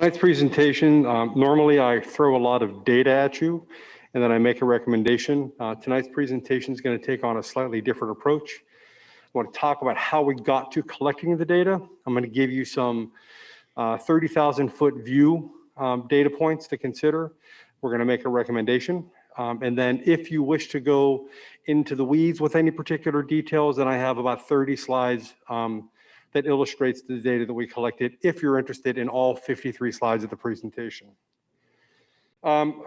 Tonight's presentation, normally I throw a lot of data at you and then I make a recommendation. Tonight's presentation is going to take on a slightly different approach. I want to talk about how we got to collecting the data. I'm going to give you some 30,000 foot view data points to consider. We're going to make a recommendation. And then if you wish to go into the weeds with any particular details, then I have about 30 slides that illustrates the data that we collected if you're interested in all 53 slides of the presentation.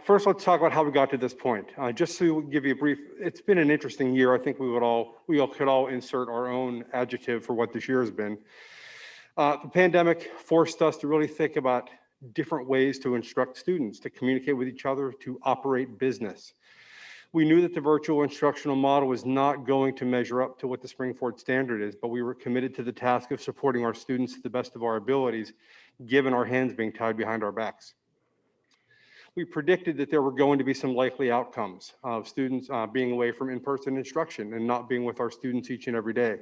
First, let's talk about how we got to this point. Just to give you a brief, it's been an interesting year. I think we could all insert our own adjective for what this year has been. The pandemic forced us to really think about different ways to instruct students, to communicate with each other, to operate business. We knew that the virtual instructional model was not going to measure up to what the Springford standard is, but we were committed to the task of supporting our students to the best of our abilities, given our hands being tied behind our backs. We predicted that there were going to be some likely outcomes of students being away from in-person instruction and not being with our students each and every day.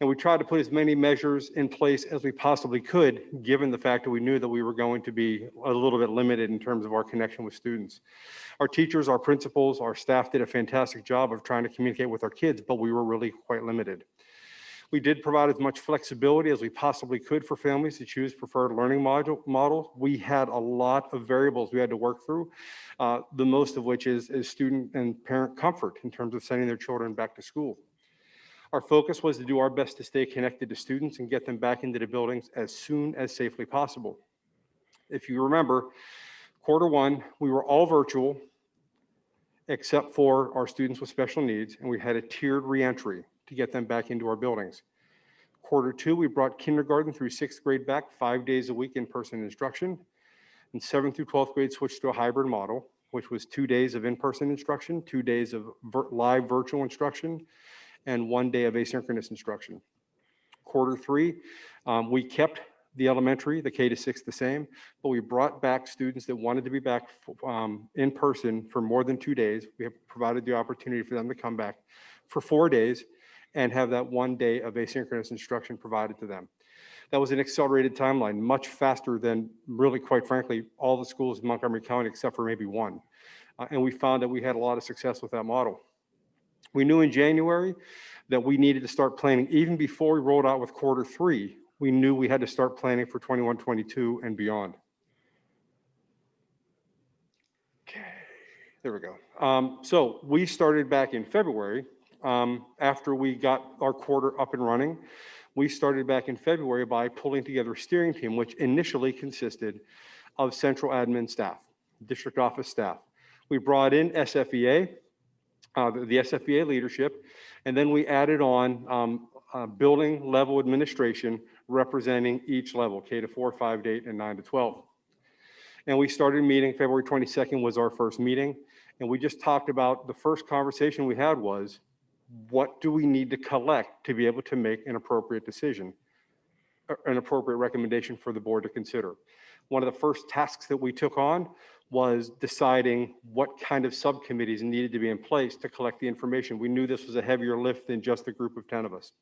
And we tried to put as many measures in place as we possibly could, given the fact that we knew that we were going to be a little bit limited in terms of our connection with students. Our teachers, our principals, our staff did a fantastic job of trying to communicate with our kids, but we were really quite limited. We did provide as much flexibility as we possibly could for families to choose preferred learning model. We had a lot of variables we had to work through, the most of which is student and parent comfort in terms of sending their children back to school. Our focus was to do our best to stay connected to students and get them back into the buildings as soon as safely possible. If you remember, quarter one, we were all virtual except for our students with special needs, and we had a tiered reentry to get them back into our buildings. Quarter two, we brought kindergarten through 6th grade back 5 days a week in-person instruction, and 7th through 12th grade switched to a hybrid model, which was 2 days of in-person instruction, 2 days of live virtual instruction, and 1 day of asynchronous instruction. Quarter three, we kept the elementary, the K to 6 the same, but we brought back students that wanted to be back in person for more than 2 days. We have provided the opportunity for them to come back for 4 days and have that 1 day of asynchronous instruction provided to them. That was an accelerated timeline, much faster than really, quite frankly, all the schools in Montgomery County except for maybe one. And we found that we had a lot of success with that model. We knew in January that we needed to start planning. Even before we rolled out with quarter three, we knew we had to start planning for 21-22 and beyond. Okay, there we go. So we started back in February. After we got our quarter up and running, we started back in February by pulling together a steering team, which initially consisted of central admin staff, district office staff. We brought in SFEA, the SFEA leadership, and then we added on building level administration representing each level, K to 4, 5 to 8, and 9 to 12. And we started meeting, February 22nd was our first meeting, and we just talked about, the first conversation we had was, what do we need to collect to be able to make an appropriate decision, an appropriate recommendation for the board to consider? One of the first tasks that we took on was deciding what kind of subcommittees needed to be in place to collect the information. We knew this was a heavier lift than just a group of 10 of us.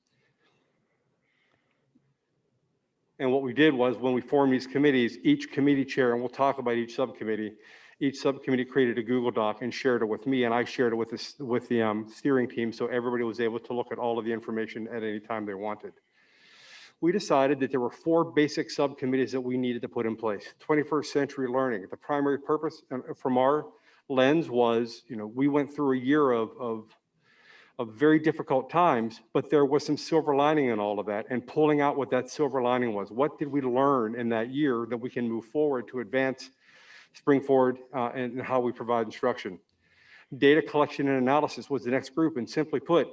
And what we did was, when we formed these committees, each committee chair, and we'll talk about each subcommittee created a Google Doc and shared it with me, and I shared it with the steering team, so everybody was able to look at all of the information at any time they wanted. We decided that there were 4 basic subcommittees that we needed to put in place. 21st century learning. The primary purpose from our lens was, we went through a year of very difficult times, but there was some silver lining in all of that, and pulling out what that silver lining was. What did we learn in that year that we can move forward to advance Springford and how we provide instruction? Data collection and analysis was the next group, and simply put,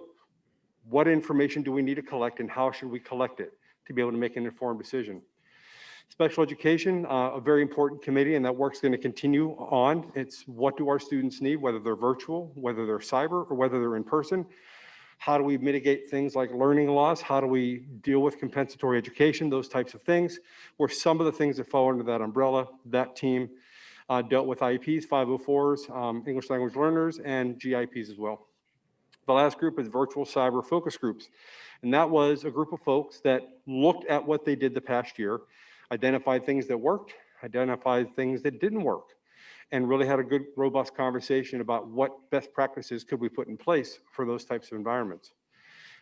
what information do we need to collect and how should we collect it to be able to make an informed decision? Special education, a very important committee, and that work's going to continue on. It's what do our students need, whether they're virtual, whether they're cyber, or whether they're in person. How do we mitigate things like learning loss? How do we deal with compensatory education? Those types of things were some of the things that fall under that umbrella. That team dealt with IEPs, 504s, English language learners, and GIPs as well. The last group is virtual cyber focus groups. And that was a group of folks that looked at what they did the past year, identified things that worked, identified things that didn't work, and really had a good, robust conversation about what best practices could we put in place for those types of environments.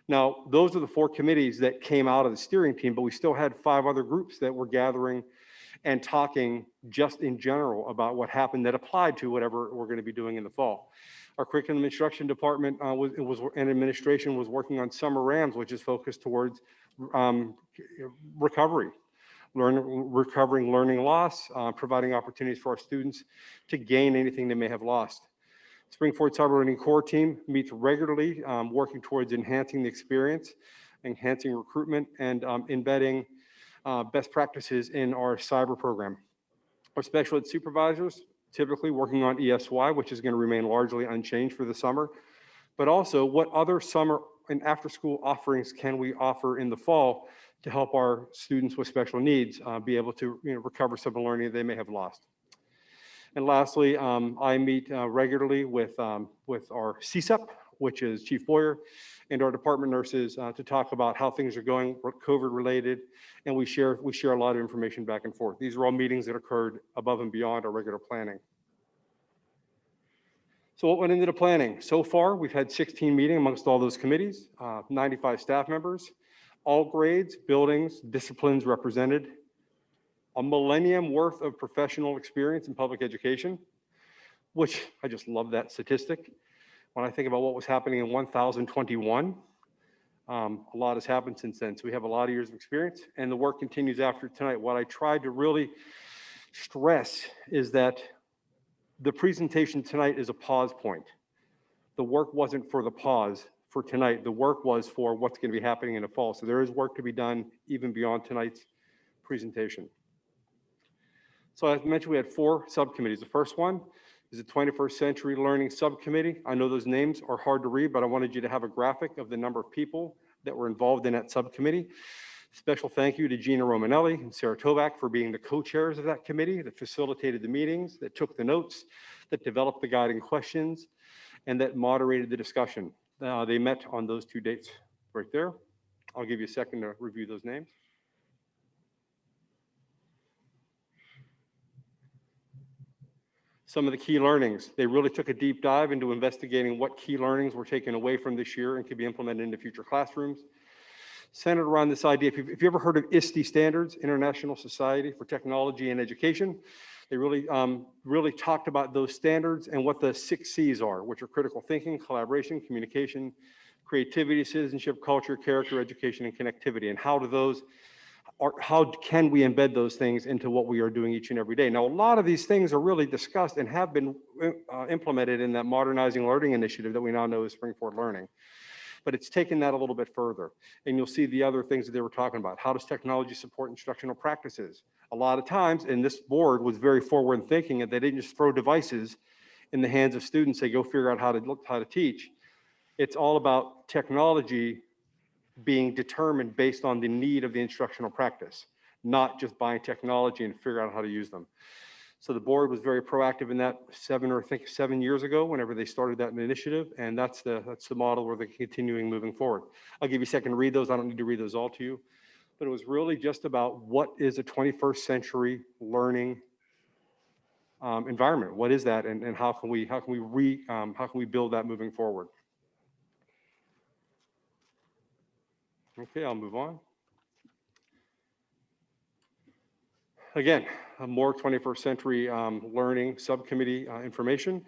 Now, those are the 4 committees that came out of the steering team, but we still had 5 other groups that were gathering and talking just in general about what happened that applied to whatever we're going to be doing in the fall. Our curriculum instruction department and administration was working on summer RAMs, which is focused towards recovery, recovering learning loss, providing opportunities for our students to gain anything they may have lost. Springford Cyber Learning Core Team meets regularly, working towards enhancing the experience, enhancing recruitment, and embedding best practices in our cyber program. Our special ed supervisors typically working on ESY, which is going to remain largely unchanged for the summer, but also what other summer and after school offerings can we offer in the fall to help our students with special needs be able to recover some of the learning they may have lost. And lastly, I meet regularly with our CSEP, which is Chief Boyer, and our department nurses to talk about how things are going, COVID related, and we share a lot of information back and forth. These are all meetings that occurred above and beyond our regular planning. So what went into the planning? So far, we've had 16 meetings amongst all those committees, 95 staff members, all grades, buildings, disciplines represented, a millennium worth of professional experience in public education, which I just love that statistic. When I think about what was happening in 1021, a lot has happened since then. So we have a lot of years of experience, and the work continues after tonight. What I tried to really stress is that the presentation tonight is a pause point. The work wasn't for the pause for tonight. The work was for what's going to be happening in the fall. So there is work to be done even beyond tonight's presentation. So as mentioned, we had 4 subcommittees. The first one is the 21st Century Learning Subcommittee. I know those names are hard to read, but I wanted you to have a graphic of the number of people that were involved in that subcommittee. Special thank you to Gina Romanelli and Sarah Toback for being the co-chairs of that committee that facilitated the meetings, that took the notes, that developed the guiding questions, and that moderated the discussion. They met on those 2 dates right there. I'll give you a second to review those names. Some of the key learnings, they really took a deep dive into investigating what key learnings were taken away from this year and could be implemented into future classrooms. Centered around this idea, if you ever heard of ISTE standards, International Society for Technology and Education, they really talked about those standards and what the 6 C's are, which are critical thinking, collaboration, communication, creativity, citizenship, culture, character, education, and connectivity, and how can we embed those things into what we are doing each and every day. Now, a lot of these things are really discussed and have been implemented in that Modernizing Learning initiative that we now know as Springford Learning. But it's taken that a little bit further. And you'll see the other things that they were talking about. How does technology support instructional practices? A lot of times, and this board was very forward thinking, and they didn't just throw devices in the hands of students, say, go figure out how to teach. It's all about technology being determined based on the need of the instructional practice, not just buying technology and figure out how to use them. So the board was very proactive in that 7 years ago, whenever they started that initiative, and that's the model where they're continuing moving forward. I'll give you a second to read those. I don't need to read those all to you, but it was really just about what is a 21st century learning environment. What is that, and how can we build that moving forward? Okay, I'll move on. Again, a more 21st century learning subcommittee information.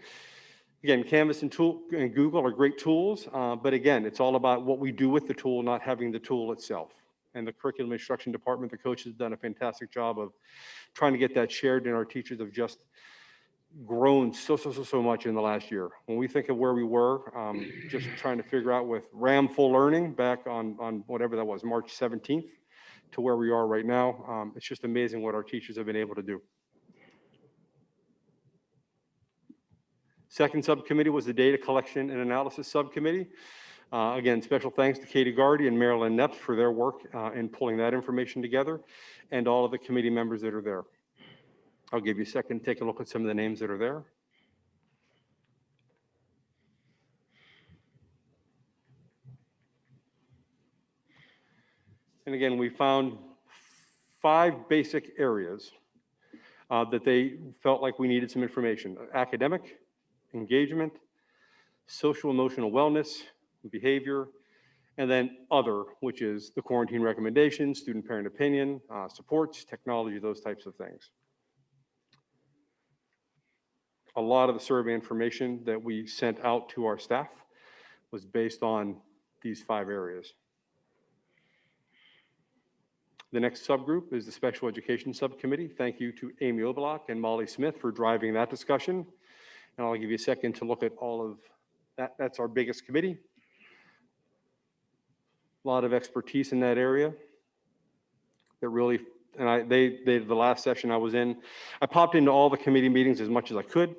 Again, Canvas and Google are great tools, but again, it's all about what we do with the tool, not having the tool itself. And the curriculum instruction department, the coaches have done a fantastic job of trying to get that shared, and our teachers have just grown so much in the last year. When we think of where we were, just trying to figure out with RAM full learning back on whatever that was, March 17th, to where we are right now, it's just amazing what our teachers have been able to do. Second subcommittee was the data collection and analysis subcommittee. Again, special thanks to Katie Gardy and Marilyn Neps for their work in pulling that information together, and all of the committee members that are there. I'll give you a second to take a look at some of the names that are there. And again, we found 5 basic areas that they felt like we needed some information. Academic, engagement, social emotional wellness, behavior, and then other, which is the quarantine recommendations, student parent opinion, supports, technology, those types of things. A lot of the survey information that we sent out to our staff was based on these 5 areas. The next subgroup is the Special Education Subcommittee. Thank you to Amy Obelak and Molly Smith for driving that discussion. And I'll give you a second to look at all of that. That's our biggest committee. A lot of expertise in that area. That really, and the last session I was in, I popped into all the committee meetings as much as I could,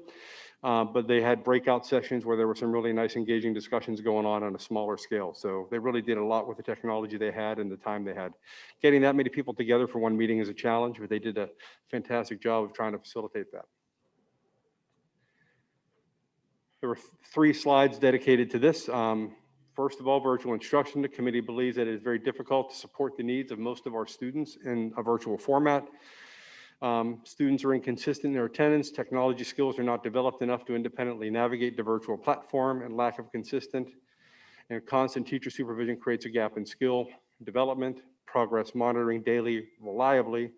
but they had breakout sessions where there were some really nice engaging discussions going on a smaller scale. So they really did a lot with the technology they had and the time they had. Getting that many people together for one meeting is a challenge, but they did a fantastic job of trying to facilitate that. There were 3 slides dedicated to this. First of all, virtual instruction. The committee believes that it is very difficult to support the needs of most of our students in a virtual format. Students are inconsistent in their attendance. Technology skills are not developed enough to independently navigate the virtual platform, and lack of consistent and constant teacher supervision creates a gap in skill development, progress monitoring daily, reliably,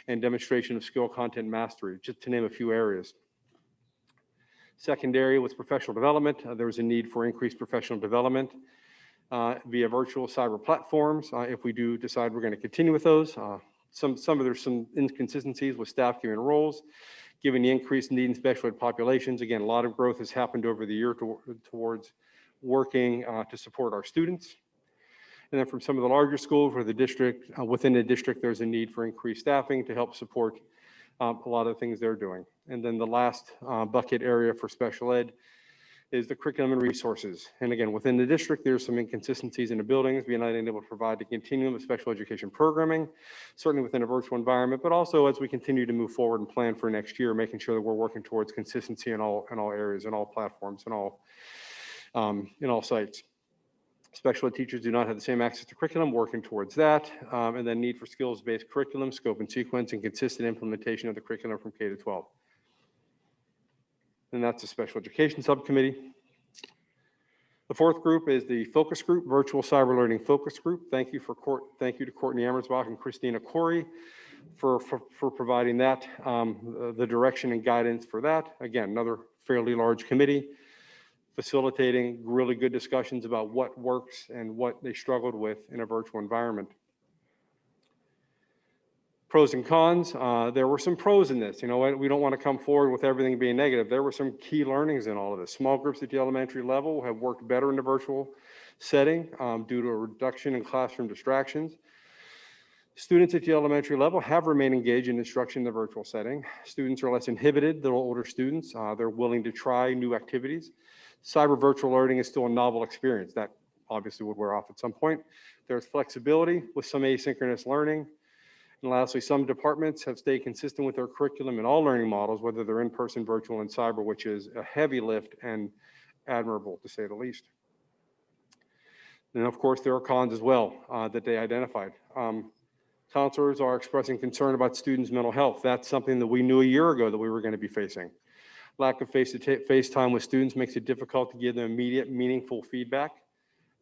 and demonstration of skill content mastery, just to name a few areas. Secondary was professional development. There was a need for increased professional development via virtual cyber platforms. If we do decide we're going to continue with those, there's some inconsistencies with staff given roles, given the increased need in special ed populations. Again, a lot of growth has happened over the year towards working to support our students. And then from some of the larger schools where the district, within the district, there's a need for increased staffing to help support a lot of the things they're doing. And then the last bucket area for special ed is the curriculum and resources. And again, within the district, there's some inconsistencies in the buildings, being not able to provide the continuum of special education programming, certainly within a virtual environment, but also as we continue to move forward and plan for next year, making sure that we're working towards consistency in all areas, in all platforms, in all sites. Special ed teachers do not have the same access to curriculum, working towards that. And then need for skills-based curriculum, scope and sequence, and consistent implementation of the curriculum from K to 12. And that's the Special Education Subcommittee. The 4th group is the focus group, Virtual Cyber Learning Focus Group. Thank you to Courtney Amersbach and Christina Corey for providing that, the direction and guidance for that. Again, another fairly large committee, facilitating really good discussions about what works and what they struggled with in a virtual environment. Pros and cons, there were some pros in this. You know what, we don't want to come forward with everything being negative. There were some key learnings in all of this. Small groups at the elementary level have worked better in the virtual setting due to a reduction in classroom distractions. Students at the elementary level have remained engaged in instruction in the virtual setting. Students are less inhibited than older students. They're willing to try new activities. Cyber virtual learning is still a novel experience. That obviously would wear off at some point. There's flexibility with some asynchronous learning. And lastly, some departments have stayed consistent with their curriculum in all learning models, whether they're in-person, virtual, and cyber, which is a heavy lift and admirable, to say the least. And of course, there are cons as well that they identified. Counselors are expressing concern about students' mental health. That's something that we knew a year ago that we were going to be facing. Lack of face time with students makes it difficult to give them immediate, meaningful feedback.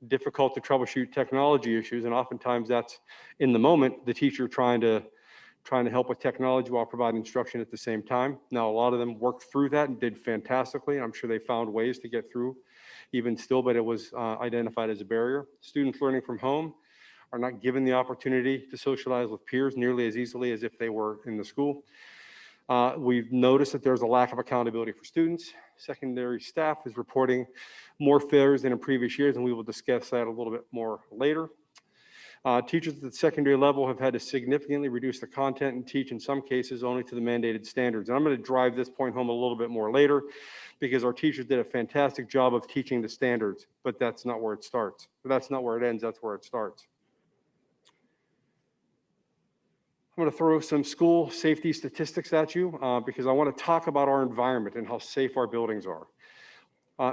Difficult to troubleshoot technology issues, and oftentimes that's in the moment the teacher trying to help with technology while providing instruction at the same time. Now, a lot of them worked through that and did fantastically. I'm sure they found ways to get through even still, but it was identified as a barrier. Students learning from home are not given the opportunity to socialize with peers nearly as easily as if they were in the school. We've noticed that there's a lack of accountability for students. Secondary staff is reporting more failures than in previous years, and we will discuss that a little bit more later. Teachers at the secondary level have had to significantly reduce the content and teach in some cases only to the mandated standards. And I'm going to drive this point home a little bit more later because our teachers did a fantastic job of teaching the standards, but that's not where it starts. That's not where it ends, that's where it starts. I'm going to throw some school safety statistics at you because I want to talk about our environment and how safe our buildings are.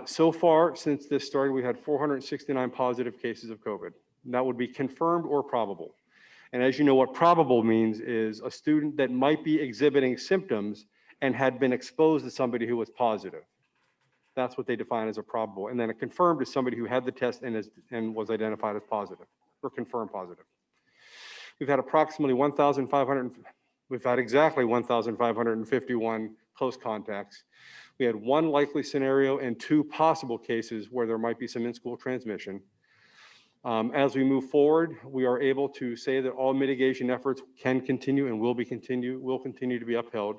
So far, since this started, we had 469 positive cases of COVID. And that would be confirmed or probable. And as you know, what probable means is a student that might be exhibiting symptoms and had been exposed to somebody who was positive. That's what they define as a probable. And then a confirmed is somebody who had the test and was identified as positive or confirmed positive. We've had exactly 1,551 close contacts. We had one likely scenario and two possible cases where there might be some in-school transmission. As we move forward, we are able to say that all mitigation efforts can continue and will continue to be upheld.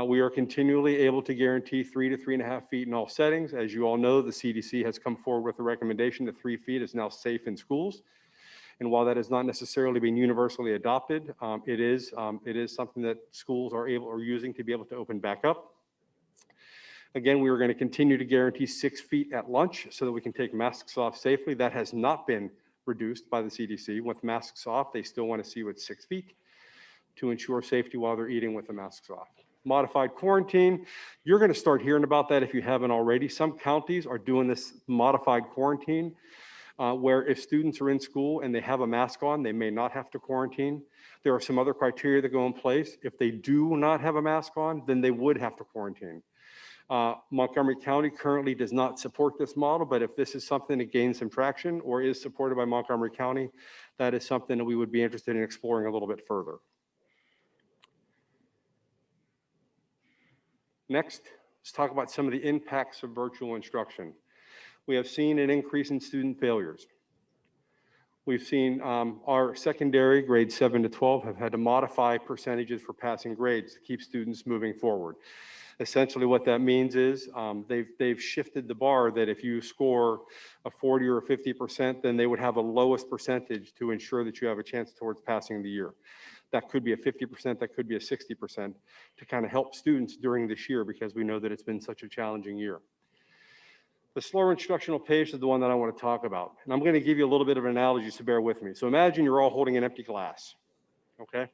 We are continually able to guarantee 3 to 3.5 feet in all settings. As you all know, the CDC has come forward with a recommendation that 3 feet is now safe in schools. And while that has not necessarily been universally adopted, it is something that schools are using to be able to open back up. Again, we are going to continue to guarantee 6 feet at lunch so that we can take masks off safely. That has not been reduced by the CDC. With masks off, they still want to see with 6 feet to ensure safety while they're eating with the masks off. Modified quarantine, you're going to start hearing about that if you haven't already. Some counties are doing this modified quarantine where if students are in school and they have a mask on, they may not have to quarantine. There are some other criteria that go in place. If they do not have a mask on, then they would have to quarantine. Montgomery County currently does not support this model, but if this is something that gains some traction or is supported by Montgomery County, that is something that we would be interested in exploring a little bit further. Next, let's talk about some of the impacts of virtual instruction. We have seen an increase in student failures. We've seen our secondary grades 7 to 12 have had to modify percentages for passing grades to keep students moving forward. Essentially what that means is they've shifted the bar that if you score a 40 or 50%, then they would have a lowest percentage to ensure that you have a chance towards passing the year. That could be a 50%, that could be a 60% to kind of help students during this year because we know that it's been such a challenging year. The slower instructional pace is the one that I want to talk about. And I'm going to give you a little bit of an analogy, so bear with me. So imagine you're all holding an empty glass, okay?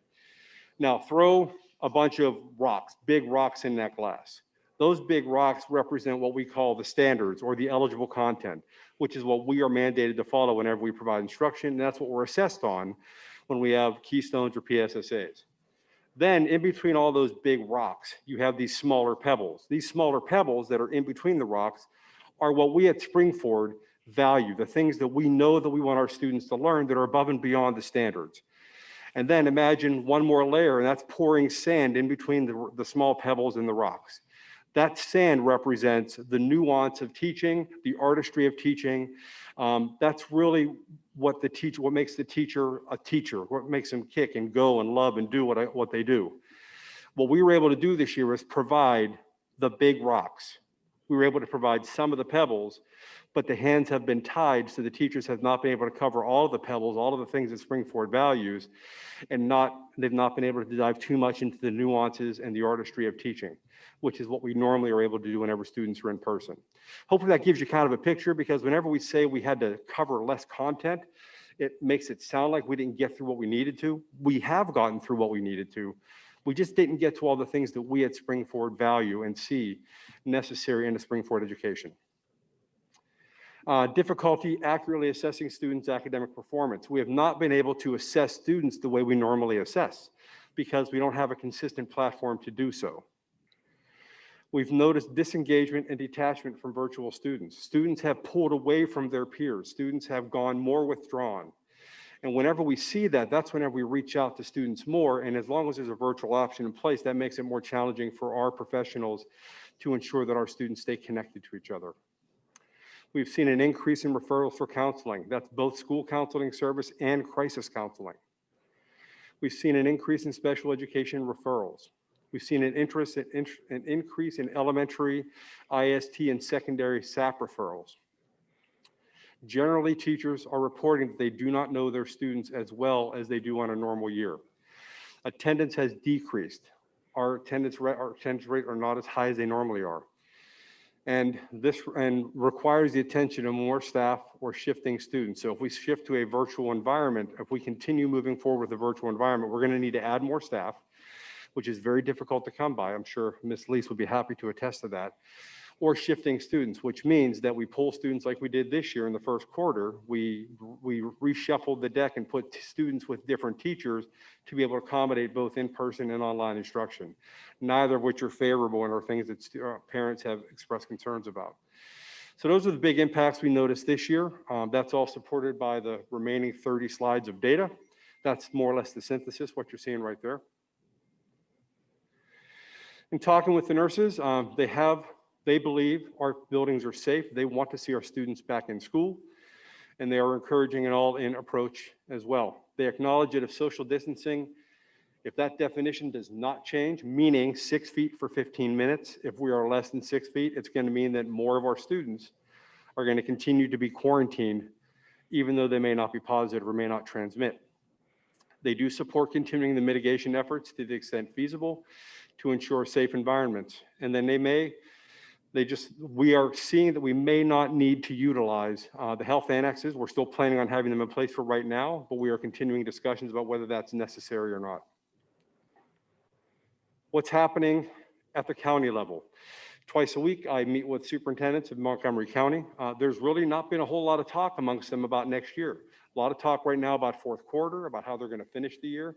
Now throw a bunch of rocks, big rocks in that glass. Those big rocks represent what we call the standards or the eligible content, which is what we are mandated to follow whenever we provide instruction. And that's what we're assessed on when we have keystones or PSSAs. Then in between all those big rocks, you have these smaller pebbles. These smaller pebbles that are in between the rocks are what we at Springford value, the things that we know that we want our students to learn that are above and beyond the standards. And then imagine one more layer, and that's pouring sand in between the small pebbles and the rocks. That sand represents the nuance of teaching, the artistry of teaching. That's really what makes the teacher a teacher, what makes them kick and go and love and do what they do. What we were able to do this year is provide the big rocks. We were able to provide some of the pebbles, but the hands have been tied, so the teachers have not been able to cover all of the pebbles, all of the things that Springford values, and they've not been able to dive too much into the nuances and the artistry of teaching, which is what we normally are able to do whenever students are in person. Hopefully that gives you kind of a picture, because whenever we say we had to cover less content, it makes it sound like we didn't get through what we needed to. We have gotten through what we needed to. We just didn't get to all the things that we at Springford value and see necessary in a Springford education. Difficulty accurately assessing students' academic performance. We have not been able to assess students the way we normally assess because we don't have a consistent platform to do so. We've noticed disengagement and detachment from virtual students. Students have pulled away from their peers. Students have gone more withdrawn. And whenever we see that, that's whenever we reach out to students more. And as long as there's a virtual option in place, that makes it more challenging for our professionals to ensure that our students stay connected to each other. We've seen an increase in referrals for counseling. That's both school counseling service and crisis counseling. We've seen an increase in special education referrals. We've seen an increase in elementary, IST, and secondary SAP referrals. Generally, teachers are reporting that they do not know their students as well as they do on a normal year. Attendance has decreased. Our attendance rate are not as high as they normally are. And this requires the attention of more staff or shifting students. So if we shift to a virtual environment, if we continue moving forward with a virtual environment, we're going to need to add more staff, which is very difficult to come by. I'm sure Ms. Lease would be happy to attest to that. or shifting students, which means that we pull students like we did this year in the first quarter. We reshuffled the deck and put students with different teachers to be able to accommodate both in-person and online instruction, neither of which are favorable and are things that parents have expressed concerns about. So those are the big impacts we noticed this year. That's all supported by the remaining 30 slides of data. That's more or less the synthesis, what you're seeing right there. In talking with the nurses, they believe our buildings are safe. They want to see our students back in school, and they are encouraging an all-in approach as well. They acknowledge that if social distancing, if that definition does not change, meaning 6 feet for 15 minutes, if we are less than 6 feet, it's going to mean that more of our students are going to continue to be quarantined, even though they may not be positive or may not transmit. They do support continuing the mitigation efforts to the extent feasible to ensure safe environments. And then we are seeing that we may not need to utilize the health annexes. We're still planning on having them in place for right now, but we are continuing discussions about whether that's necessary or not. What's happening at the county level? Twice a week, I meet with superintendents of Montgomery County. There's really not been a whole lot of talk amongst them about next year. A lot of talk right now about fourth quarter, about how they're going to finish the year.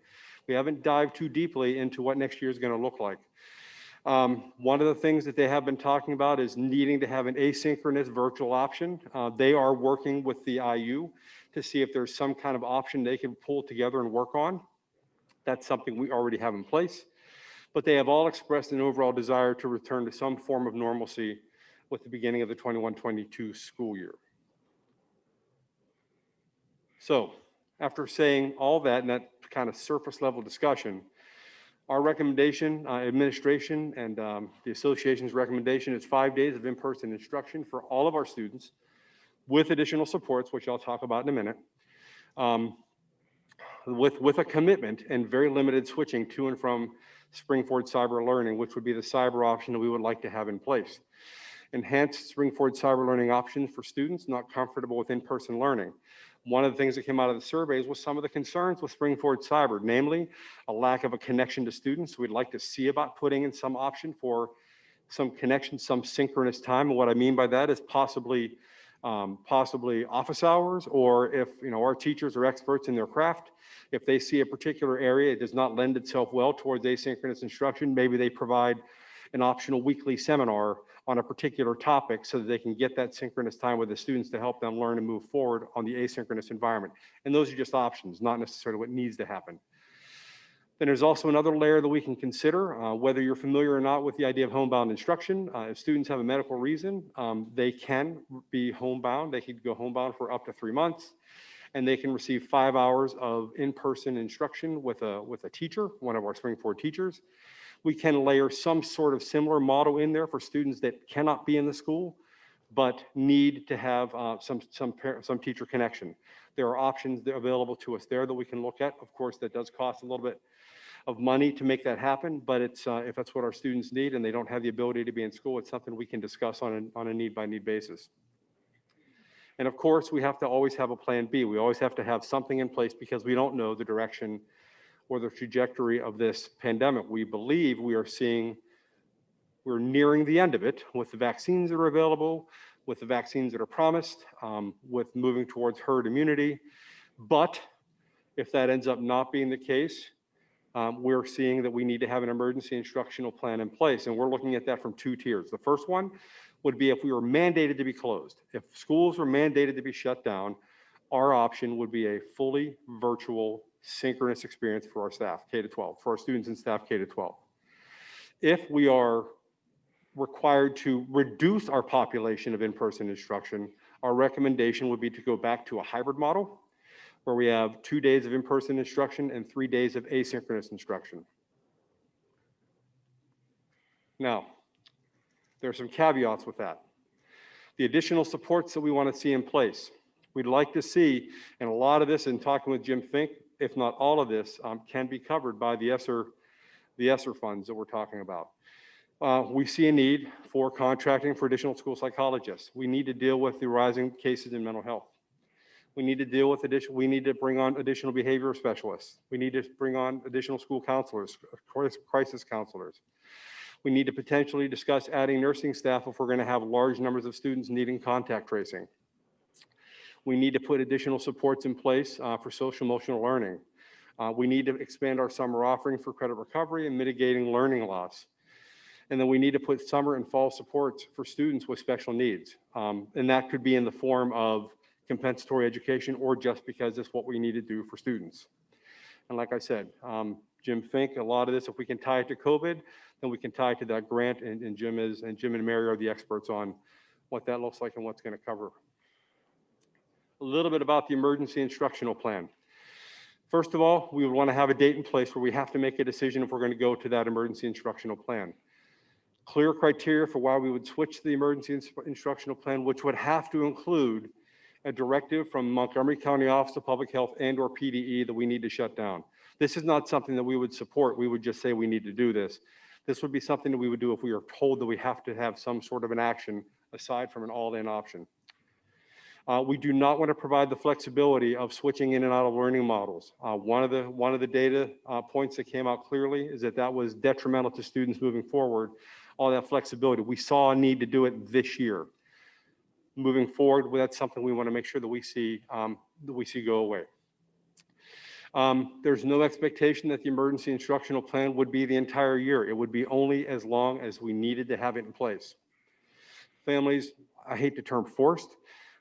We haven't dived too deeply into what next year is going to look like. One of the things that they have been talking about is needing to have an asynchronous virtual option. They are working with the IU to see if there's some kind of option they can pull together and work on. That's something we already have in place. But they have all expressed an overall desire to return to some form of normalcy with the beginning of the 21-22 school year. So after saying all that and that kind of surface level discussion, our recommendation, administration and the association's recommendation is 5 days of in-person instruction for all of our students with additional supports, which I'll talk about in a minute, with a commitment and very limited switching to and from Spring-Forward Cyber Learning, which would be the cyber option that we would like to have in place. Enhanced Spring-Forward Cyber Learning options for students not comfortable with in-person learning. One of the things that came out of the surveys was some of the concerns with Spring-Forward Cyber, namely a lack of a connection to students. We'd like to see about putting in some option for some connection, some synchronous time. And what I mean by that is possibly office hours, or if our teachers are experts in their craft, if they see a particular area, it does not lend itself well towards asynchronous instruction, maybe they provide an optional weekly seminar on a particular topic so that they can get that synchronous time with the students to help them learn and move forward on the asynchronous environment. And those are just options, not necessarily what needs to happen. Then there's also another layer that we can consider, whether you're familiar or not with the idea of homebound instruction. If students have a medical reason, they can be homebound. They could go homebound for up to 3 months, and they can receive 5 hours of in-person instruction with a teacher, one of our Spring-Forward teachers. We can layer some sort of similar model in there for students that cannot be in the school, but need to have some teacher connection. There are options that are available to us there that we can look at. Of course, that does cost a little bit of money to make that happen, but it's if that's what our students need and they don't have the ability to be in school, it's something we can discuss on a need-by-need basis. And of course, we have to always have a plan B. We always have to have something in place because we don't know the direction or the trajectory of this pandemic. We believe we're nearing the end of it with the vaccines that are available, with the vaccines that are promised, with moving towards herd immunity. But if that ends up not being the case, we're seeing that we need to have an emergency instructional plan in place. And we're looking at that from 2 tiers. The first one would be if we were mandated to be closed. If schools were mandated to be shut down, our option would be a fully virtual synchronous experience for our staff, K-12, for our students and staff K-12. If we are required to reduce our population of in-person instruction, our recommendation would be to go back to a hybrid model where we have 2 days of in-person instruction and 3 days of asynchronous instruction. Now, there are some caveats with that. The additional supports that we want to see in place. We'd like to see, and a lot of this, in talking with Jim Fink, if not all of this, can be covered by the ESSER funds that we're talking about. We see a need for contracting for additional school psychologists. We need to deal with the rising cases in mental health. We need to deal with we need to bring on additional behavioral specialists. We need to bring on additional school counselors, crisis counselors. We need to potentially discuss adding nursing staff if we're going to have large numbers of students needing contact tracing. We need to put additional supports in place for social emotional learning. We need to expand our summer offering for credit recovery and mitigating learning loss. And then we need to put summer and fall supports for students with special needs. And that could be in the form of compensatory education or just because it's what we need to do for students. And like I said, Jim Fink, a lot of this, if we can tie it to COVID, then we can tie it to that grant, and Jim and Mary are the experts on what that looks like and what's going to cover. A little bit about the emergency instructional plan. First of all, we would want to have a date in place where we have to make a decision if we're going to go to that emergency instructional plan. Clear criteria for why we would switch to the emergency instructional plan, which would have to include a directive from Montgomery County Office of Public Health and/or PDE that we need to shut down. This is not something that we would support. We would just say we need to do this. This would be something that we would do if we are told that we have to have some sort of an action aside from an all-in option. We do not want to provide the flexibility of switching in and out of learning models. One of the data points that came out clearly is that was detrimental to students moving forward. All that flexibility, we saw a need to do it this year. Moving forward, that's something we want to make sure that we see go away. There's no expectation that the emergency instructional plan would be the entire year. It would be only as long as we needed to have it in place. Families, I hate the term forced,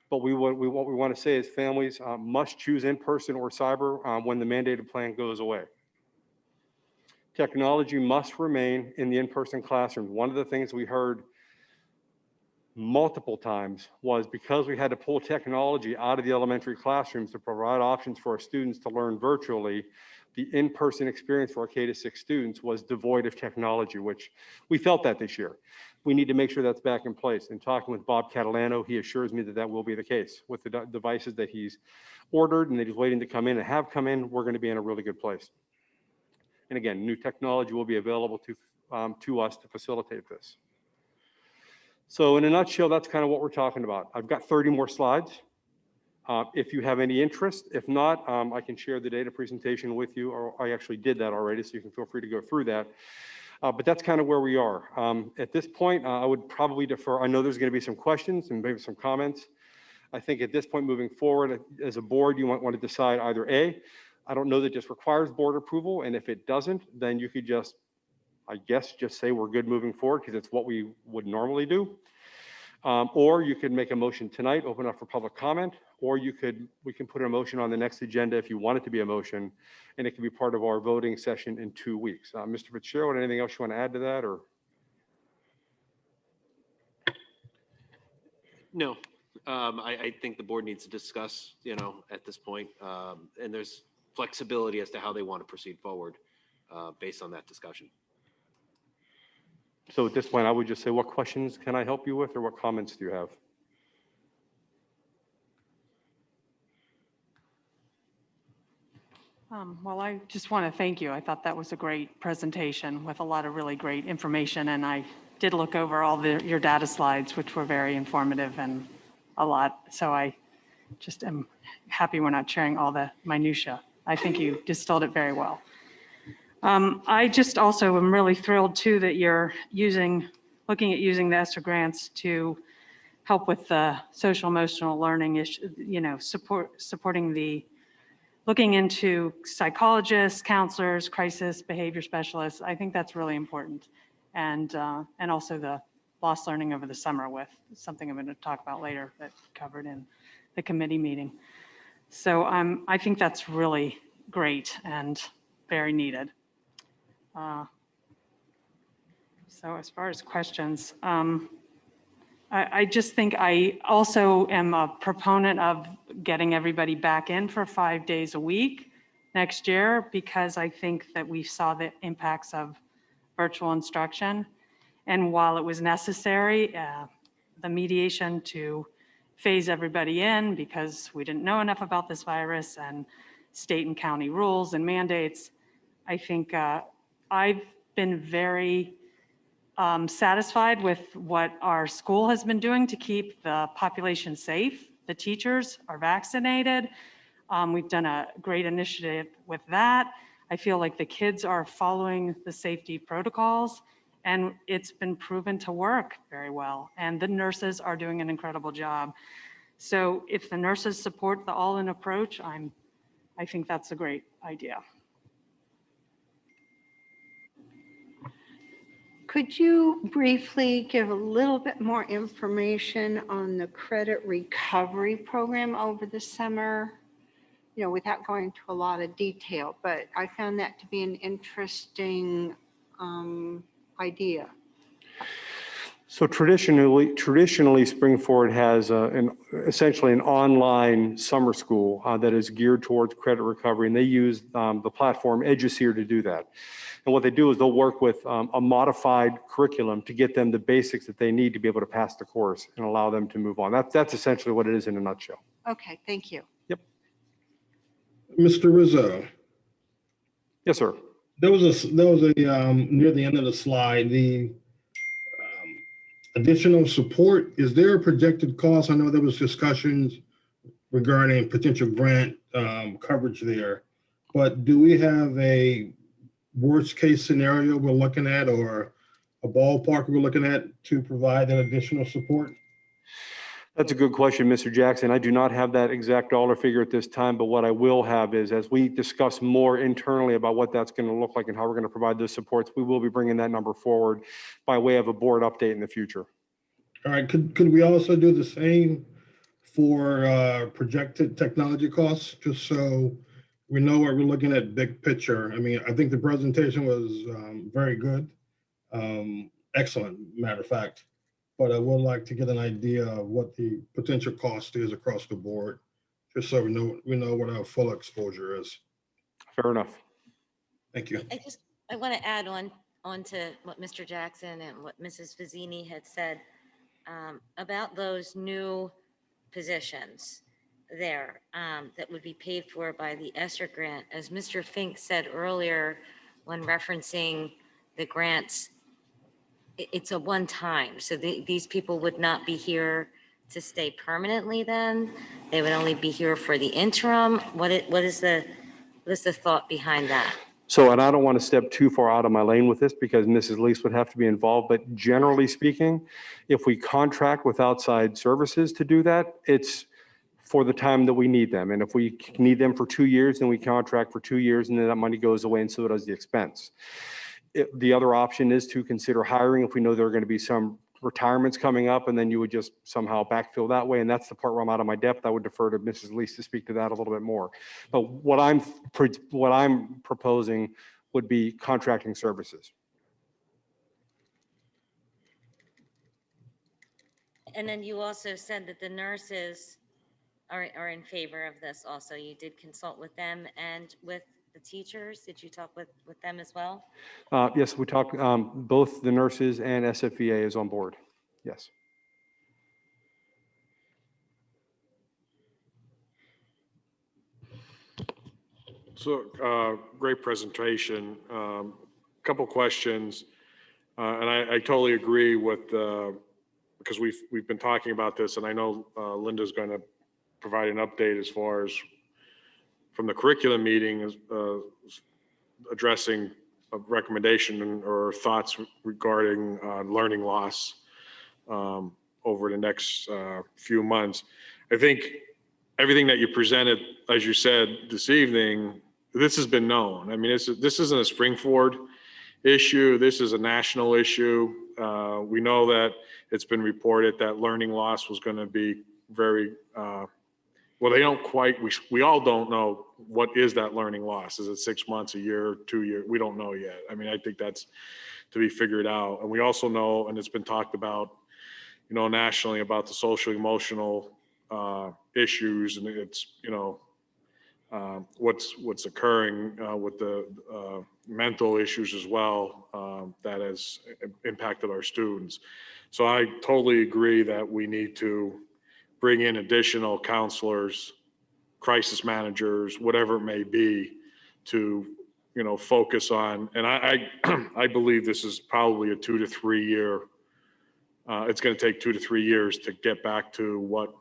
but what we want to say is families must choose in-person or cyber when the mandated plan goes away. Technology must remain in the in-person classroom. One of the things we heard multiple times was because we had to pull technology out of the elementary classrooms to provide options for our students to learn virtually, the in-person experience for our K-6 students was devoid of technology, which we felt that this year. We need to make sure that's back in place. And talking with Bob Catalano, he assures me that that will be the case. With the devices that he's ordered and that he's waiting to come in and have come in, we're going to be in a really good place. And again, new technology will be available to us to facilitate this. So in a nutshell, that's kind of what we're talking about. I've got 30 more slides. If you have any interest, if not, I can share the data presentation with you, or I actually did that already, so you can feel free to go through that. But that's kind of where we are. At this point, I would probably defer. I know there's going to be some questions and maybe some comments. I think at this point moving forward, as a board, you might want to decide either A, I don't know that this requires board approval, and if it doesn't, then you could just, I guess, just say we're good moving forward because it's what we would normally do. Or you could make a motion tonight, open up for public comment, or we can put a motion on the next agenda if you want it to be a motion, and it can be part of our voting session in 2 weeks. Mr. Fitzgerald, anything else you want to add to that, or? No, I think the board needs to discuss, at this point, and there's flexibility as to how they want to proceed forward based on that discussion. So at this point, I would just say, what questions can I help you with, or what comments do you have? Well, I just want to thank you. I thought that was a great presentation with a lot of really great information, and I did look over all your data slides, which were very informative and a lot. So I just am happy we're not sharing all the minutia. I think you distilled it very well. I just also am really thrilled too that you're looking at using the ESSER grants to help with the social emotional learning issue, looking into psychologists, counselors, crisis behavior specialists. I think that's really important. And also the lost learning over the summer, with something I'm going to talk about later that covered in the committee meeting. So I think that's really great and very needed. So as far as questions, I just think I also am a proponent of getting everybody back in for 5 days a week next year, because I think that we saw the impacts of virtual instruction. And while it was necessary, the mediation to phase everybody in because we didn't know enough about this virus and state and county rules and mandates, I think I've been very satisfied with what our school has been doing to keep the population safe. The teachers are vaccinated. We've done a great initiative with that. I feel like the kids are following the safety protocols, And it's been proven to work very well. And the nurses are doing an incredible job. So if the nurses support the all-in approach, I think that's a great idea. Could you briefly give a little bit more information on the credit recovery program over the summer? You know, without going into a lot of detail, but I found that to be an interesting idea. So traditionally, Spring Forward has essentially an online summer school that is geared towards credit recovery, and they use the platform Eduseer to do that. And what they do is they'll work with a modified curriculum to get them the basics that they need to be able to pass the course and allow them to move on. That's essentially what it is in a nutshell. Okay, thank you. Yep. Mr. Rizzo, Yes, sir. there was a near the end of the slide, the additional support. Is there a projected cost? I know there was discussions regarding potential grant coverage there, but do we have a worst case scenario we're looking at, or a ballpark we're looking at to provide that additional support? That's a good question, Mr. Jackson. I do not have that exact dollar figure at this time, but what I will have is as we discuss more internally about what that's going to look like and how we're going to provide those supports, we will be bringing that number forward by way of a board update in the future. All right, could we also do the same for projected technology costs, just so we know what we're looking at big picture? I mean, I think the presentation was very good, excellent, matter of fact. But I would like to get an idea of what the potential cost is across the board, just so we know what our full exposure is. Fair enough. Thank you. I want to add on to what Mr. Jackson and what Mrs. Fazzini had said about those new positions there that would be paid for by the ESSER grant. As Mr. Fink said earlier, when referencing the grants, it's a one time. So these people would not be here to stay permanently then. They would only be here for the interim. What is the thought behind that? So, and I don't want to step too far out of my lane with this because Mrs. Lease would have to be involved, but generally speaking, if we contract with outside services to do that, it's for the time that we need them. And if we need them for 2 years, then we contract for 2 years and then that money goes away and so does the expense. The other option is to consider hiring if we know there are going to be some retirements coming up, and then you would just somehow backfill that way. And that's the part where I'm out of my depth. I would defer to Mrs. Lease to speak to that a little bit more. But what I'm proposing would be contracting services. And then you also said that the nurses are in favor of this also. You did consult with them and with the teachers. Did you talk with them as well? Yes, we talked, both the nurses and SFVA is on board. Yes. So great presentation. Couple questions, and I totally agree with because we've been talking about this, and I know Linda's going to provide an update as far as from the curriculum meeting, addressing a recommendation or thoughts regarding learning loss over the next few months. I think everything that you presented, as you said this evening, this has been known. I mean, this isn't a Spring Forward issue. This is a national issue. We know that it's been reported that learning loss was going to be very, well, they don't quite, we all don't know what is that learning loss. Is it 6 months, a year, 2 years? We don't know yet. I mean, I think that's to be figured out. And we also know, and it's been talked about, you know, nationally about the social emotional issues, and it's, you know, what's occurring with the mental issues as well that has impacted our students. So I totally agree that we need to bring in additional counselors, crisis managers, whatever it may be, to, you know, focus on. And I believe this is probably a 2 to 3 year. It's going to take 2 to 3 years to get back to what,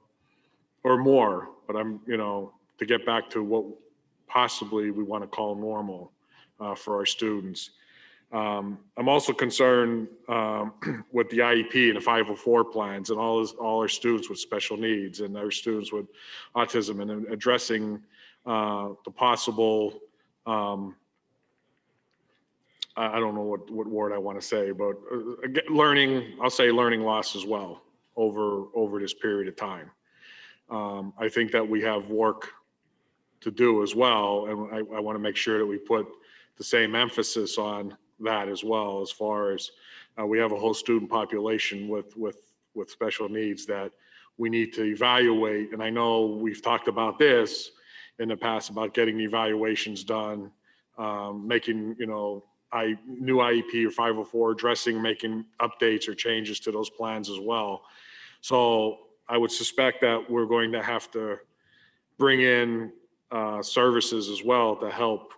or more. But you know, to get back to what possibly we want to call normal for our students. I'm also concerned with the IEP and the 504 plans and all our students with special needs and our students with autism, and addressing the possible, I don't know what word I want to say, but I'll say learning loss as well over this period of time. I think that we have work to do as well, and I want to make sure that we put the same emphasis on that as well, as far as we have a whole student population with special needs that we need to evaluate. And I know we've talked about this in the past about getting the evaluations done, making, new IEP or 504 addressing, making updates or changes to those plans as well. So I would suspect that we're going to have to bring in services as well to help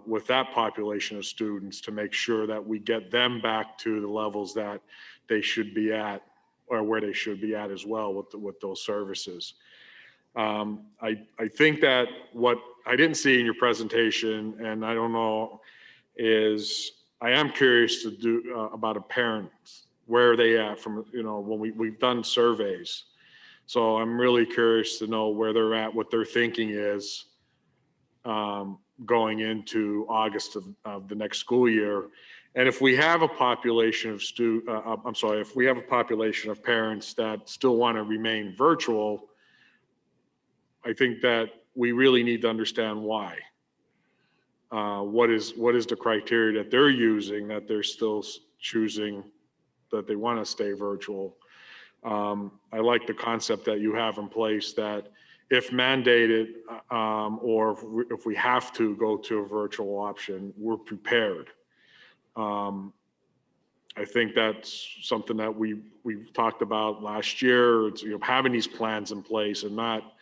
with that population of students, to make sure that we get them back to the levels that they should be at, or where they should be at as well with those services. I think that what I didn't see in your presentation, and I don't know, is I am curious to do about a parent, where are they at from, when we've done surveys. So I'm really curious to know where they're at, what their thinking is going into August of the next school year. And if we have a population of if we have a population of parents that still want to remain virtual, I think that we really need to understand why. What is the criteria that they're using, that they're still choosing that they want to stay virtual? I like the concept that you have in place that if mandated, or if we have to go to a virtual option, we're prepared. I think that's something that we talked about last year. It's, having these plans in place and not,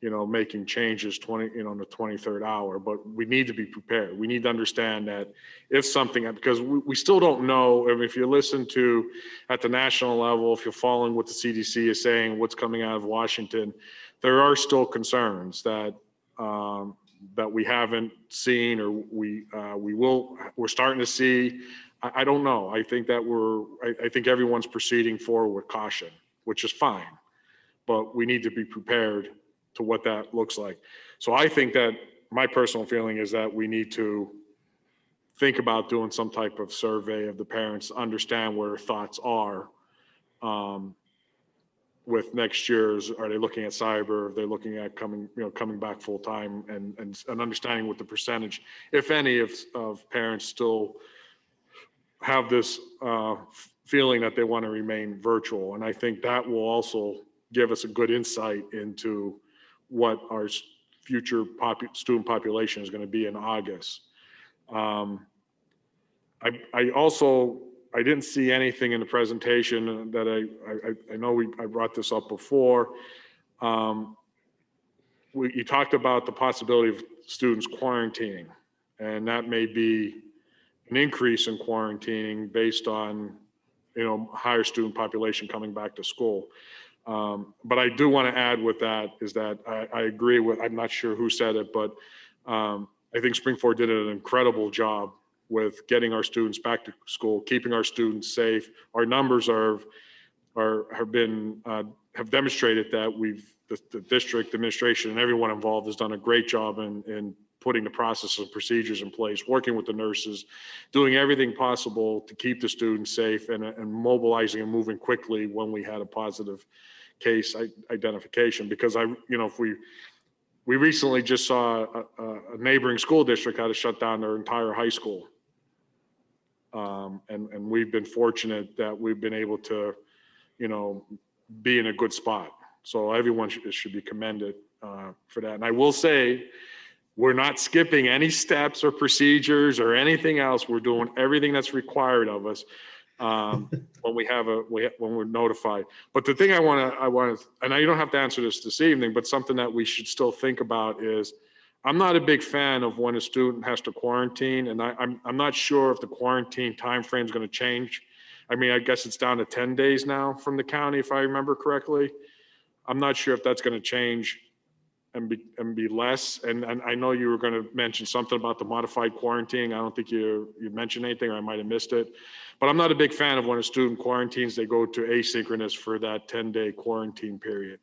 making changes in the 23rd hour, but we need to be prepared. We need to understand that if something, because we still don't know, if you listen to at the national level, if you're following what the CDC is saying, what's coming out of Washington, there are still concerns that that we haven't seen, or we're starting to see. I don't know. I think that I think everyone's proceeding forward with caution, which is fine, but we need to be prepared to what that looks like. So I think that my personal feeling is that we need to think about doing some type of survey of the parents, understand where their thoughts are with next year's. Are they looking at cyber? Are they looking at coming back full time, and understanding what the percentage, if any, of parents still have this feeling that they want to remain virtual. And I think that will also give us a good insight into what our future student population is going to be in August. I didn't see anything in the presentation that I know I brought this up before. You talked about the possibility of students quarantining, and that may be an increase in quarantining based on, higher student population coming back to school. But I do want to add with that is that I agree with, I'm not sure who said it, but I think Springford did an incredible job with getting our students back to school, keeping our students safe. Our numbers have demonstrated that the district administration and everyone involved has done a great job in putting the processes and procedures in place, working with the nurses, doing everything possible to keep the students safe, and mobilizing and moving quickly when we had a positive case identification. Because if we recently just saw a neighboring school district had to shut down their entire high school. And we've been fortunate that we've been able to, be in a good spot. So everyone should be commended for that. And I will say, we're not skipping any steps or procedures or anything else. We're doing everything that's required of us when we're notified. But the thing I want to, and you don't have to answer this evening, but something that we should still think about is, I'm not a big fan of when a student has to quarantine, and I'm not sure if the quarantine timeframe is going to change. I mean, I guess it's down to 10 days now from the county, if I remember correctly. I'm not sure if that's going to change and be less. And I know you were going to mention something about the modified quarantine. I don't think you mentioned anything, or I might have missed it. But I'm not a big fan of when a student quarantines, they go to asynchronous for that 10-day quarantine period.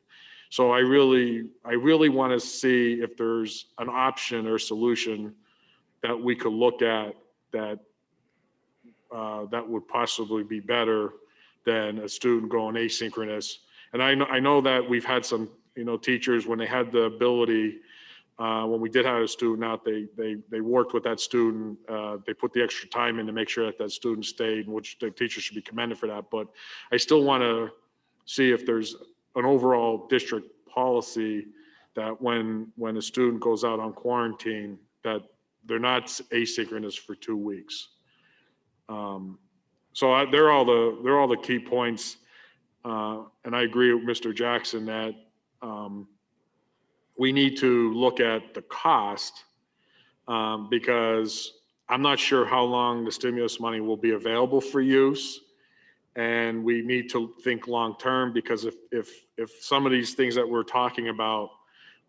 So I really want to see if there's an option or solution that we could look at that would possibly be better than a student going asynchronous. And I know that we've had some, teachers, when they had the ability, when we did have a student out, they worked with that student. They put the extra time in to make sure that student stayed, which the teacher should be commended for that. But I still want to see if there's an overall district policy that when a student goes out on quarantine, that they're not asynchronous for 2 weeks. So they're all the key points. And I agree with Mr. Jackson that we need to look at the cost because I'm not sure how long the stimulus money will be available for use. And we need to think long-term, because if some of these things that we're talking about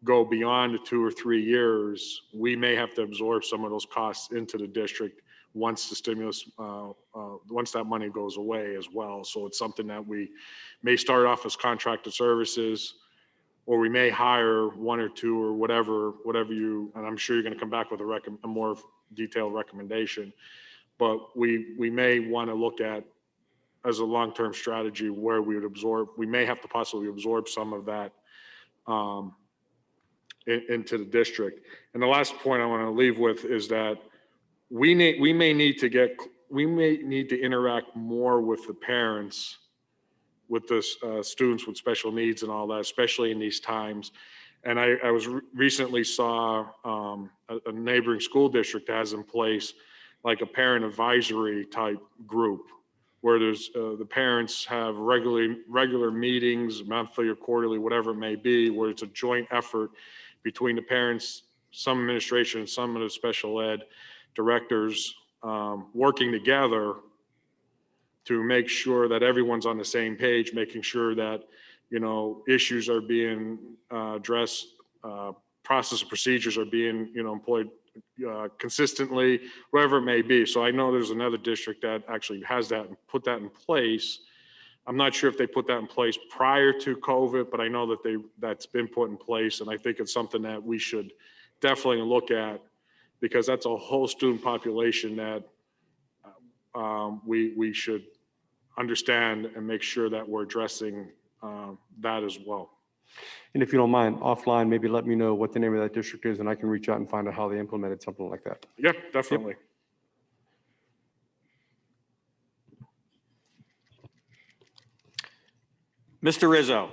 go beyond the 2 or 3 years, we may have to absorb some of those costs into the district once the stimulus, once that money goes away as well. So it's something that we may start off as contracted services, or we may hire 1 or 2 or whatever you, and I'm sure you're going to come back with a more detailed recommendation, but we may want to look at as a long-term strategy where we may have to possibly absorb some of that into the district. And the last point I want to leave with is that we may need to interact more with the parents, with the students with special needs and all that, especially in these times. And I recently saw a neighboring school district that has in place like a parent advisory type group, where there's the parents have regular meetings, monthly or quarterly, whatever it may be, where it's a joint effort between the parents, some administration, and some of the special ed directors working together to make sure that everyone's on the same page, making sure that, issues are being addressed, process and procedures are being, employed consistently, wherever it may be. So I know there's another district that actually has that and put that in place. I'm not sure if they put that in place prior to COVID, but I know that that's been put in place. And I think it's something that we should definitely look at, because that's a whole student population that we should understand and make sure that we're addressing that as well. And if you don't mind, offline, maybe let me know what the name of that district is, and I can reach out and find out how they implemented something like that. Yeah, definitely. Mr. Rizzo,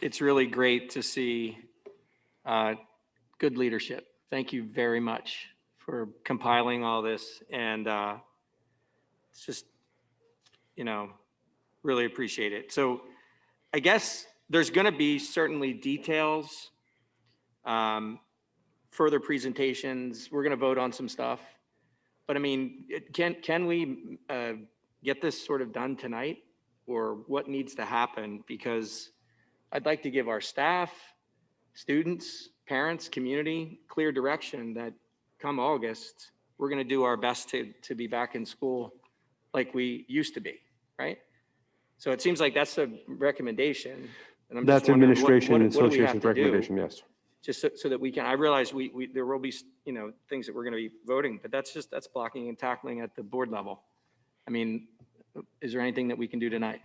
it's really great to see good leadership. Thank you very much for compiling all this. And it's just, really appreciate it. So I guess there's going to be certainly details, further presentations. We're going to vote on some stuff. But I mean, can we get this sort of done tonight? Or what needs to happen? Because I'd like to give our staff, students, parents, community clear direction that come August, we're going to do our best to be back in school like we used to be, right? So it seems like that's a recommendation. And I'm That's just wondering administration and what do we have association's to do recommendation, yes. just so that we can, I realize there will be, things that we're going to be voting, but that's blocking and tackling at the board level. I mean, is there anything that we can do tonight?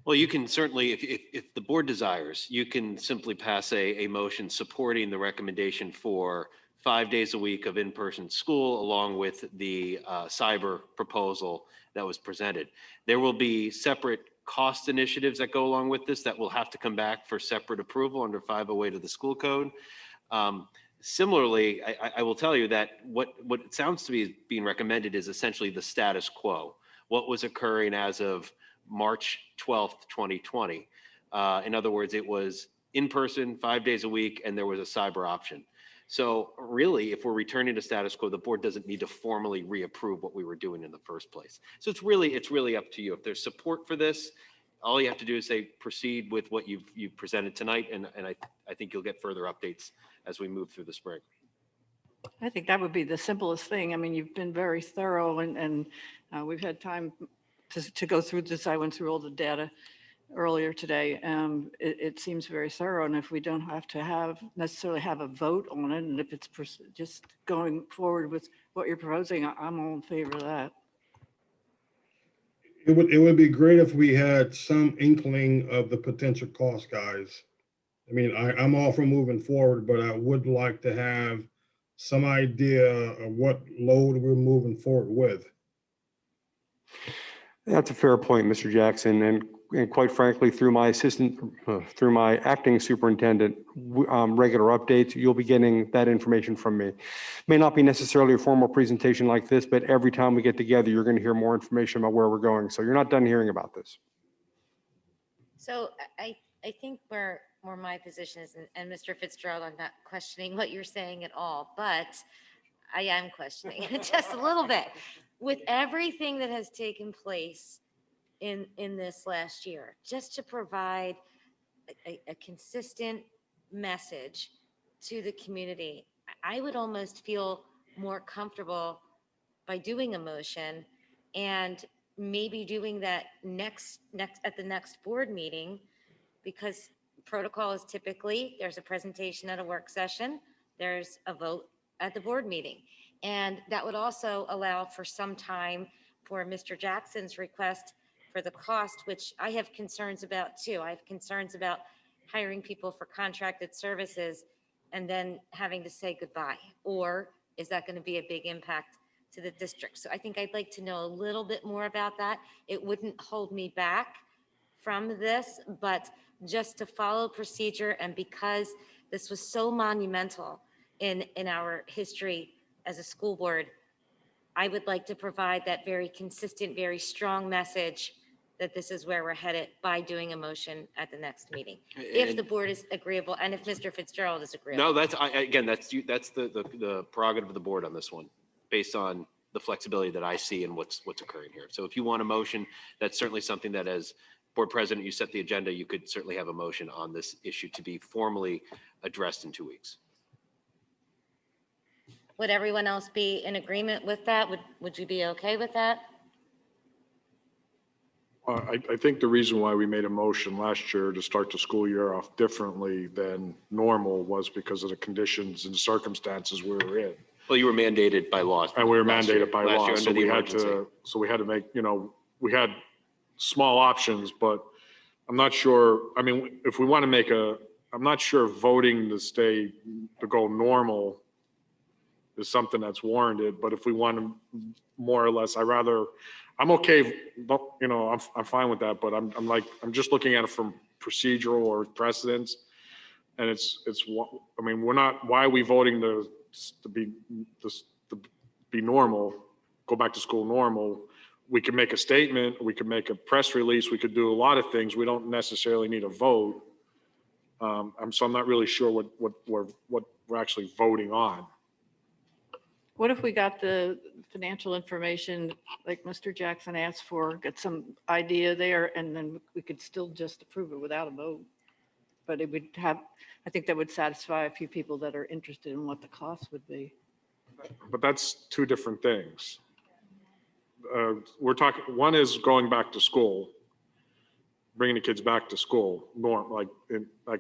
Well, you can certainly, if the board desires, you can simply pass a motion supporting the recommendation for 5 days a week of in-person school, along with the cyber proposal that was presented. There will be separate cost initiatives that go along with this that will have to come back for separate approval under 508 of the school code. Similarly, I will tell you that what it sounds to be being recommended is essentially the status quo, what was occurring as of March 12th, 2020. In other words, it was in person 5 days a week, and there was a cyber option. So really, if we're returning to status quo, the board doesn't need to formally reapprove what we were doing in the first place. So it's really up to you. If there's support for this, all you have to do is say, proceed with what you've presented tonight, and I think you'll get further updates as we move through the spring. I think that would be the simplest thing. I mean, you've been very thorough and we've had time to go through this. I went through all the data earlier today. It seems very thorough, and if we don't have to necessarily have a vote on it, and if it's just going forward with what you're proposing, I'm all in favor of that. It would be great if we had some inkling of the potential cost, guys. I mean, I'm all for moving forward, but I would like to have some idea of what load we're moving forward with. That's a fair point, Mr. Jackson. And quite frankly, through my through my acting superintendent, regular updates, you'll be getting that information from me. May not be necessarily a formal presentation like this, but every time we get together, you're going to hear more information about where we're going. So you're not done hearing about this. So I think where my position is, and Mr. Fitzgerald, I'm not questioning what you're saying at all, but I am questioning it just a little bit. With everything that has taken place in this last year, just to provide a consistent message to the community, I would almost feel more comfortable by doing a motion and maybe doing that next at the next board meeting, because protocol is typically there's a presentation at a work session, there's a vote at the board meeting. And that would also allow for some time for Mr. Jackson's request for the cost, which I have concerns about too. I have concerns about hiring people for contracted services and then having to say goodbye, or is that going to be a big impact to the district? So I think I'd like to know a little bit more about that. It wouldn't hold me back from this, but just to follow procedure, and because this was so monumental in our history as a school board, I would like to provide that very consistent, very strong message that this is where we're headed by doing a motion at the next meeting. If the board is agreeable, and if Mr. Fitzgerald is agreeable. No, that's the prerogative of the board on this one, based on the flexibility that I see and what's occurring here. So if you want a motion, that's certainly something that, as board president, you set the agenda, you could certainly have a motion on this issue to be formally addressed in 2 weeks. Would everyone else be in agreement with that? Would you be okay with that? I think the reason why we made a motion last year to start the school year off differently than normal was because of the conditions and circumstances we were in. Well, you were mandated by law. And we were mandated by law, Last year so under the we had emergency. to make, we had small options, but I'm not sure, I mean, if we want to make I'm not sure voting to go normal is something that's warranted, but if we want to more or less, I'm okay, but, I'm fine with that, but I'm just looking at it from procedural or precedence. And why are we voting to be normal, go back to school normal? We could make a statement, we could make a press release, we could do a lot of things. We don't necessarily need a vote. So I'm not really sure what we're actually voting on. What if we got the financial information like Mr. Jackson asked for, get some idea there, and then we could still just approve it without a vote? But it would I think that would satisfy a few people that are interested in what the cost would be. But that's two different things. We're talking, one is going back to school, bringing the kids back to school, like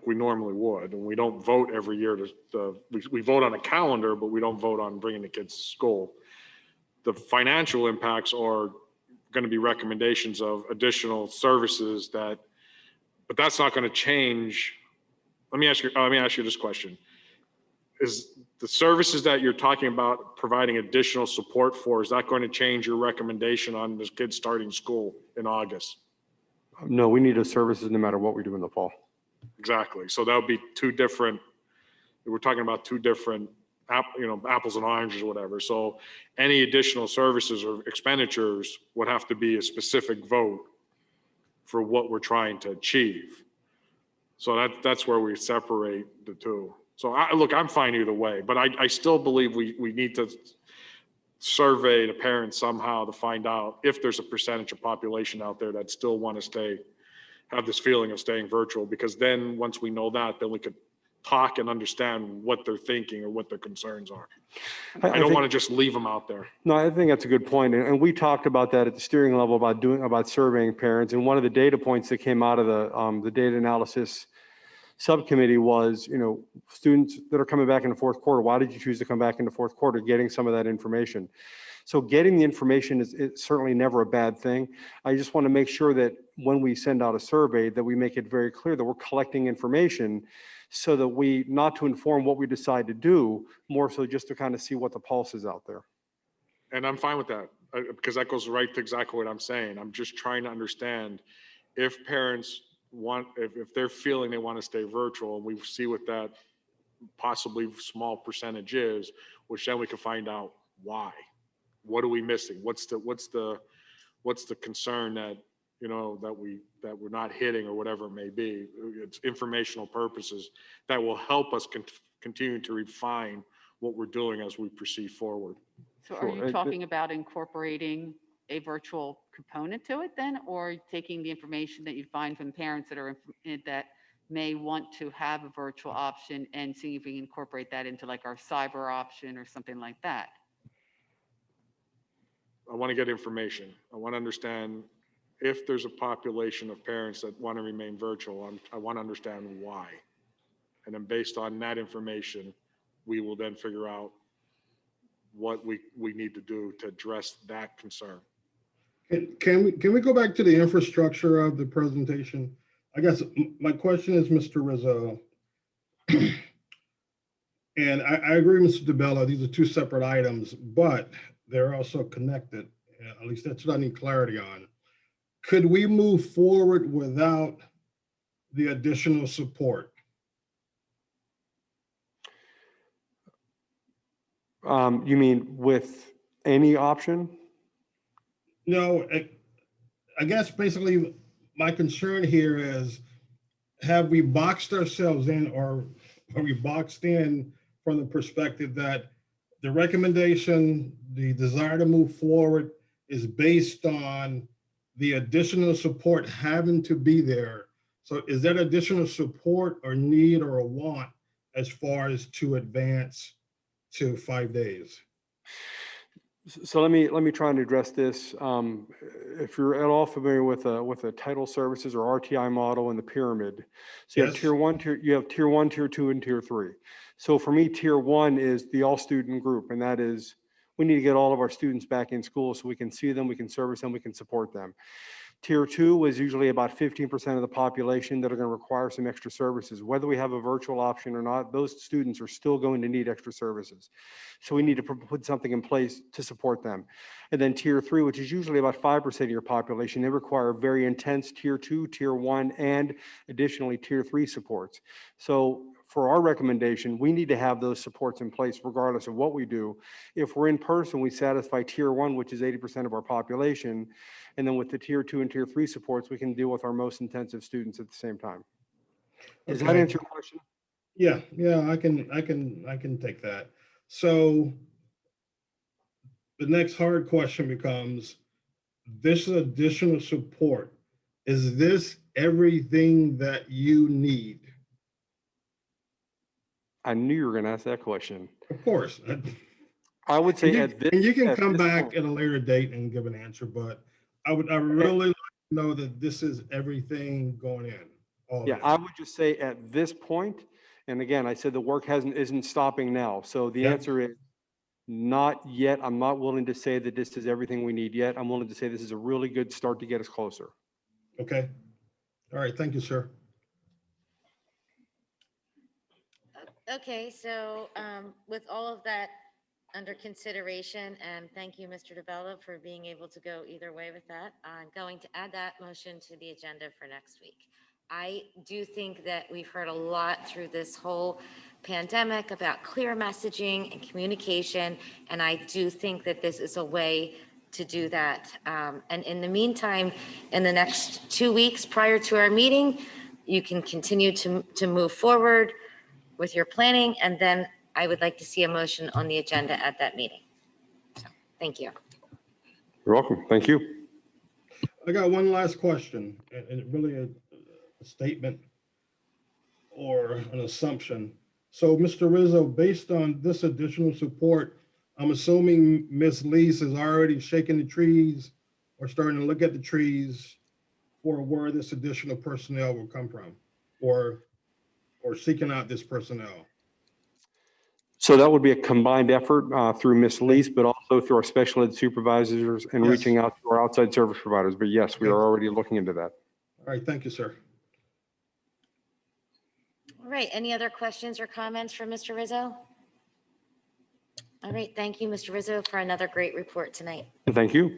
we normally would. And we don't vote every year we vote on a calendar, but we don't vote on bringing the kids to school. The financial impacts are going to be recommendations of additional services but that's not going to change. Let me ask you this question. Is the services that you're talking about providing additional support for, is that going to change your recommendation on the kids starting school in August? No, we need those services no matter what we do in the fall. Exactly. So that would be we're talking about two different, apples and oranges or whatever. So any additional services or expenditures would have to be a specific vote for what we're trying to achieve. So that's where we separate the two. So I'm fine either way, but I still believe we need to survey the parents somehow to find out if there's a percentage of population out there that still want to stay have this feeling of staying virtual, because then once we know that, then we could talk and understand what they're thinking or what their concerns are. I don't want to just leave them out there. No, I think that's a good point. And we talked about that at the steering level about surveying parents. And one of the data points that came out of the data analysis subcommittee was, students that are coming back in the fourth quarter, why did you choose to come back in the fourth quarter? Getting some of that information. So getting the information is certainly never a bad thing. I just want to make sure that when we send out a survey that we make it very clear that we're collecting information so that we, not to inform what we decide to do, more so just to kind of see what the pulse is out there. And I'm fine with that, because that goes right to exactly what I'm saying. I'm just trying to understand if parents want, if they're feeling they want to stay virtual, and we see what that possibly small percentage is, which then we can find out why. What are we missing? What's the concern that, that we're not hitting, or whatever it may be. It's informational purposes that will help us continue to refine what we're doing as we proceed forward. So are you talking about incorporating a virtual component to it then, or taking the information that you find from parents that may want to have a virtual option and seeing if we can incorporate that into like our cyber option or something like that? I want to get information. I want to understand if there's a population of parents that want to remain virtual. I want to understand why. And then based on that information, we will then figure out what we need to do to address that concern. Can we go back to the infrastructure of the presentation? I guess my question is, Mr. Rizzo, and I agree, Mr. DeBella, these are two separate items, but they're also connected. At least that's what I need clarity on. Could we move forward without the additional support? You mean with any option? No, I guess basically my concern here is, have we boxed ourselves in, or are we boxed in from the perspective that the recommendation, the desire to move forward is based on the additional support having to be there? So is that additional support or need or a want as far as to advance to 5 days? So let me try and address this. If you're at all familiar with a title services or RTI model in the pyramid, so you have tier one, tier two, and tier three. So for me, tier one is the all student group, and that is, we need to get all of our students back in school so we can see them, we can service them, we can support them. Tier two is usually about 15% of the population that are going to require some extra services. Whether we have a virtual option or not, those students are still going to need extra services. So we need to put something in place to support them. And then tier three, which is usually about 5% of your population, they require very intense tier two, tier one, and additionally tier three supports. So for our recommendation, we need to have those supports in place regardless of what we do. If we're in person, we satisfy tier one, which is 80% of our population. And then with the tier two and tier three supports, we can deal with our most intensive students at the same time. Does that answer your question? Yeah, I can take that. So the next hard question becomes, this additional support, is this everything that you need? I knew you were going to ask that question. Of course. I would say and you can come back at a later date and give an answer, but I would really like to know that this is everything going in. Yeah, I would just say at this point, and again, I said the work isn't stopping now. So the answer is not yet. I'm not willing to say that this is everything we need yet. I'm willing to say this is a really good start to get us closer. Okay. All right. Thank you, sir. Okay, so with all of that under consideration, and thank you, Mr. DeBella, for being able to go either way with that, I'm going to add that motion to the agenda for next week. I do think that we've heard a lot through this whole pandemic about clear messaging and communication, and I do think that this is a way to do that. And in the meantime, in the next 2 weeks prior to our meeting, you can continue to move forward with your planning, and then I would like to see a motion on the agenda at that meeting. So, thank you. You're welcome. Thank you. I got one last question, and it really a statement or an assumption. So, Mr. Rizzo, based on this additional support, I'm assuming Ms. Lees is already shaking the trees or starting to look at the trees for where this additional personnel will come from, or seeking out this personnel. So that would be a combined effort through Ms. Lease, but also through our special ed supervisors and Yes. reaching out to our outside service providers. But yes, we are Okay. already looking into that. All right, thank you, sir. All right, any other questions or comments from Mr. Rizzo? All right, thank you, Mr. Rizzo, for another great report tonight. Thank you.